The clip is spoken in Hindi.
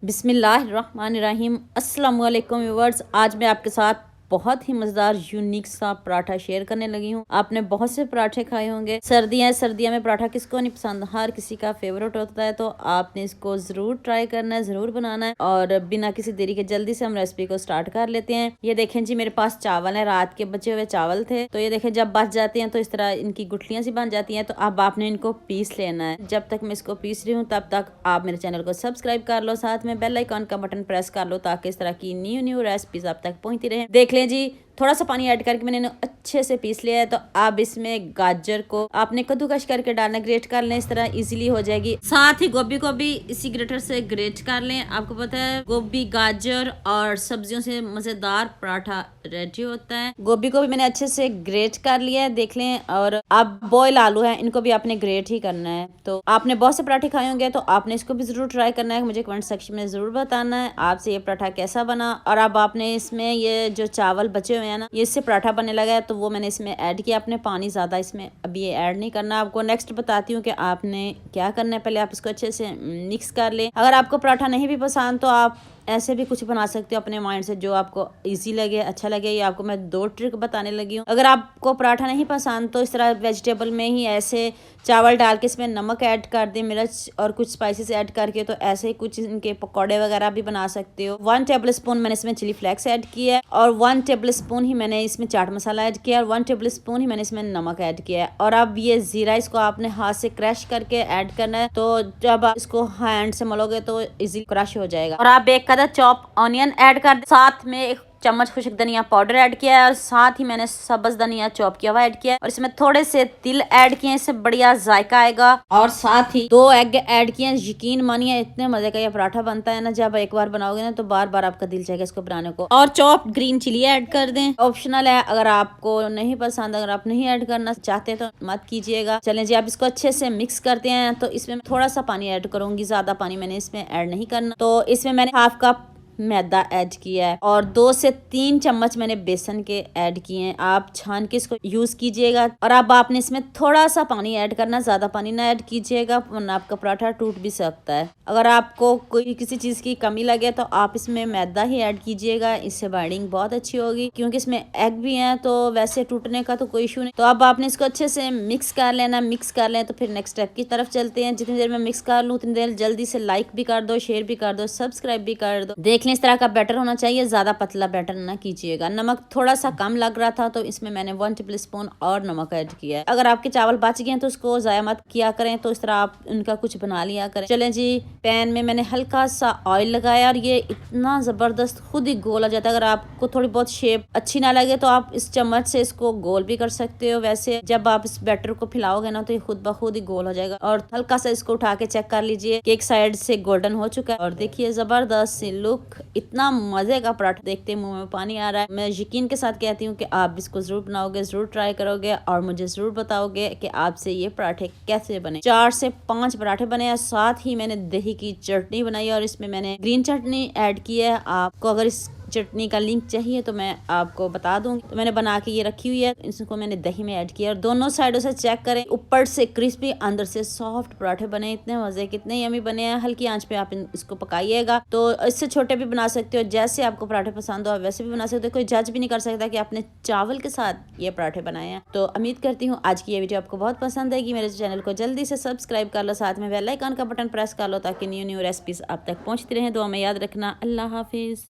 बिस्मिल्लाहिर्रहमानिर्रहीम। अस्सलाम वालेकुम व्यूअर्स, आज मैं आपके साथ बहुत ही मज़ेदार यूनिक सा पराठा शेयर करने लगी हूँ। आपने बहुत से पराठे खाए होंगे। सर्दियाँ में पराठा किसको नहीं पसंद, हर किसी का फेवरेट होता है। तो आपने इसको ज़रूर ट्राई करना है, ज़रूर बनाना है। और बिना किसी देरी के जल्दी से हम रेसिपी को स्टार्ट कर लेते हैं। ये देखें जी, मेरे पास चावल है, रात के बचे हुए चावल थे। तो ये देखें, जब बच जाते हैं तो इस तरह इनकी गुठलियाँ सी बन जाती हैं। तो अब आपने इनको पीस लेना है। जब तक मैं इसको पीस रही हूँ तब तक आप मेरे चैनल को सब्सक्राइब कर लो, साथ में बेल आइकॉन का बटन प्रेस कर लो, ताकि इस तरह की न्यू रेसिपीज आप तक पहुंचती रहे। देख लें जी, थोड़ा सा पानी ऐड करके मैंने इन्हें अच्छे से पीस लिया है। तो अब इसमें गाजर को आपने कद्दूकश करके डालना, ग्रेट कर लें, इस तरह इजीली हो जाएगी। साथ ही गोभी को भी इसी ग्रेटर से ग्रेट कर लें। आपको पता है गोभी, गाजर और सब्जियों से मजेदार पराठा रेडी होता है। गोभी को भी मैंने अच्छे से ग्रेट कर लिया है, देख लें। और अब बॉयल आलू है, इनको भी आपने ग्रेट ही करना है। तो आपने बहुत से पराठे खाए होंगे, तो आपने इसको भी जरूर ट्राई करना है। मुझे कमेंट सेक्शन में जरूर बताना है आपसे ये पराठा कैसा बना। और अब आपने इसमें ये जो चावल बचे हुए हैं ना, ये इससे पराठा बनने लगा है, तो वो मैंने इसमें ऐड किया। आपने पानी ज्यादा इसमें अभी ये ऐड नहीं करना। आपको नेक्स्ट बताती हूँ कि आपने क्या करना है। पहले आप इसको अच्छे से मिक्स कर ले। अगर आपको पराठा नहीं भी पसंद तो आप ऐसे भी कुछ बना सकते हो अपने माइंड से, जो आपको इजी लगे, अच्छा लगे। ये आपको मैं 2 ट्रिक बताने लगी हूँ। अगर आपको पराठा नहीं पसंद तो इस तरह वेजिटेबल में ही ऐसे चावल डाल के इसमें नमक ऐड कर दे, मिर्च और कुछ स्पाइसेस ऐड करके, तो ऐसे ही कुछ इनके पकौड़े वगैरह भी बना सकते हो। 1 टेबल स्पून मैंने इसमें चिली फ्लेक्स ऐड किया है, और 1 टेबल स्पून ही मैंने इसमें चाट मसाला ऐड किया, और 1 टेबल स्पून ही मैंने इसमें नमक ऐड किया है। और अब ये जीरा, इसको आपने हाथ से क्रश करके ऐड करना है। तो जब आप इसको हैंड से मलोगे तो इजी क्रश हो जाएगा। और आप एक कदर चॉप ऑनियन ऐड कर दे, साथ में 1 चम्मच खुशक धनिया पाउडर ऐड किया है, और साथ ही मैंने सब्ज धनिया चॉप किया हुआ ऐड किया है। और इसमें थोड़े से तिल ऐड किए, इससे बढ़िया जायका आएगा। और साथ ही 2 एग ऐड किए। यकीन मानिए इतने मजे का ये पराठा बनता है ना, जब एक बार बनाओगे ना तो बार बार आपका दिल चाहेगा इसको बनाने को। और चॉप ग्रीन चिली ऐड कर दें, ऑप्शनल है, अगर आपको नहीं पसंद, अगर आप नहीं ऐड करना चाहते तो मत कीजिएगा। चलें जी, आप इसको अच्छे से मिक्स करते हैं। तो इसमें थोड़ा सा पानी ऐड करूंगी, ज्यादा पानी मैंने इसमें ऐड नहीं करना। तो इसमें मैंने 1/2 कप मैदा ऐड किया है, और 2 से 3 चम्मच मैंने बेसन के ऐड किए हैं। आप छान के इसको यूज कीजिएगा। और अब आपने इसमें थोड़ा सा पानी ऐड करना, ज्यादा पानी ना ऐड कीजिएगा, वरना आपका पराठा टूट भी सकता है। अगर आपको कोई किसी चीज की कमी लगे तो आप इसमें मैदा ही ऐड कीजिएगा, इससे बाइंडिंग बहुत अच्छी होगी, क्योंकि इसमें एग भी है, तो वैसे टूटने का तो कोई इशू नहीं। तो अब आपने इसको अच्छे से मिक्स कर लेना। मिक्स कर लें तो फिर नेक्स्ट स्टेप की तरफ चलते हैं। जितनी देर में मिक्स कर लूँ उतनी देर जल्दी से लाइक भी कर दो, शेयर भी कर दो, सब्सक्राइब भी कर दो। देख इस तरह का बैटर होना चाहिए, ज्यादा पतला बैटर ना कीजिएगा। नमक थोड़ा सा कम लग रहा था, तो इसमें मैंने 1 टेबल स्पून और नमक ऐड किया है। अगर आपके चावल बच गए हैं तो उसको जाया मत किया करें, तो इस तरह आप उनका कुछ बना लिया करें। चलें जी, पैन में मैंने हल्का सा ऑयल लगाया, और ये इतना जबरदस्त खुद ही गोल हो जाता है। अगर आपको थोड़ी बहुत शेप अच्छी ना लगे तो आप इस चम्मच से इसको गोल भी कर सकते हो। वैसे जब आप इस बैटर को फैलाओगे ना तो ये खुद ब खुद ही गोल हो जाएगा। और हल्का सा इसको उठा के चेक कर लीजिए कि एक साइड से गोल्डन हो चुका है। और देखिए जबरदस्त सी लुक, इतना मजे का पराठा, देखते मुंह में पानी आ रहा है। मैं यकीन के साथ कहती हूँ कि आप इसको जरूर बनाओगे, जरूर ट्राई करोगे, और मुझे जरूर बताओगे कि आपसे ये पराठे कैसे बने। 4 से 5 पराठे बने, साथ ही मैंने दही की चटनी बनाई, और इसमें मैंने ग्रीन चटनी ऐड की है। आपको अगर इस चटनी का लिंक चाहिए तो मैं आपको बता दूंगी। तो मैंने बना के ये रखी हुई है, इसको मैंने दही में ऐड किया। और दोनों साइडों से चेक करें, ऊपर से क्रिस्पी, अंदर से सॉफ्ट पराठे बने। इतने मजे, कितने यमी बने हैं। हल्की आंच पे आप इसको पकाइएगा। तो इससे छोटे भी बना सकते हो, जैसे आपको पराठे पसंद हो वैसे भी बना सकते हो। कोई जज भी नहीं कर सकता कि आपने चावल के साथ ये पराठे बनाए हैं। तो उम्मीद करती हूँ आज की ये वीडियो आपको बहुत पसंद आएगी। मेरे चैनल को जल्दी से सब्सक्राइब कर लो, साथ में बेल आइकन का बटन प्रेस कर लो, ताकि न्यू रेसिपीज आप तक पहुंचती रहे। दुआ में याद रखना। अल्लाह हाफिज।